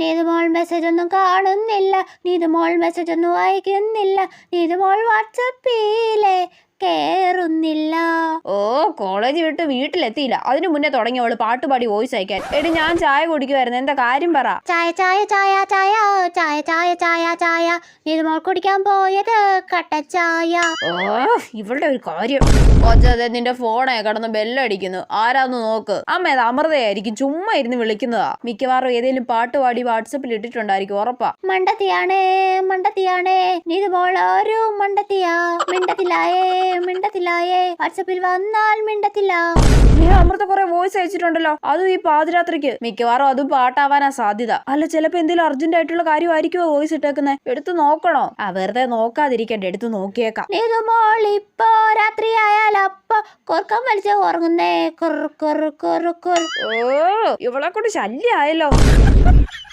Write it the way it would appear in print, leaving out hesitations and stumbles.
Neethumol message ഒന്നും കാണുന്നില്ല, Neethumol message ഒന്നും വായിക്കുന്നില്ല, നീതുമോൾ വാട്സപ്പിലെ കേറുന്നില്ല. ഓ, കോളേജ് വിട്ട് വീട്ടിലെത്തിയില്ല, അതിനു മുന്നേ തുടങ്ങിയവള് പാട്ടുപാടി വോയിസ് അയക്കാൻ. എടി ഞാൻ ചായ കുടിക്കുമായിരുന്നു, എന്താ കാര്യം പറ. ചായ ചായ ചായ ചായ ചായ ചായ ചായ ചായ നീതുമോൾ കുടിക്കാൻ പോയത് കട്ടച്ചായ. ഓ, ഇവളുടെ ഒരു കാര്യം. കൊച്ചതെ നിന്റെ ഫോണേ കിടന്ന് ബെല്ലടിക്കുന്നു, ആരാന്ന് നോക്ക്. അമ്മ അത് അമൃതയായിരിക്കും, ചുമ്മാ ഇരുന്ന് വിളിക്കുന്നതാ. മിക്കവാറും ഏതെങ്കിലും പാട്ടുപാടി വാട്സപ്പിൽ ഇട്ടിട്ടുണ്ടായിരിക്കും, ഉറപ്പാ. മണ്ടത്തിയാണേ മണ്ടത്തിയാണേ നീതുമോൾ ഒരു മണ്ടത്തിയാ. മിണ്ടത്തില്ലായേ വാട്സപ്പിൽ വന്നാൽ മിണ്ടത്തില്ല. നീ അമൃത കുറെ വോയിസ് അയച്ചിട്ടുണ്ടല്ലോ, അതും ഈ പാതിരാത്രിക്ക്. മിക്കവാറും അതും പാട്ടാവാനാ സാധ്യത. അല്ല, ചിലപ്പോ എന്തെങ്കിലും അർജന്റ് ആയിട്ടുള്ള കാര്യമായിരിക്കുമോ വോയിസ് ഇട്ടേക്കുന്നത്. എടുത്തു നോക്കണോ? വെറുതെ നോക്കാതിരിക്കണ്ട, എടുത്തു നോക്കിയേക്കാം. നീതുമോൾ ഇപ്പോ രാത്രിയായാൽ അപ്പൊ കൊർക്കം വലിച്ച് ഉറങ്ങുന്നേ. ഓ, ഇവളെ കൊണ്ട് ശല്യായല്ലോ.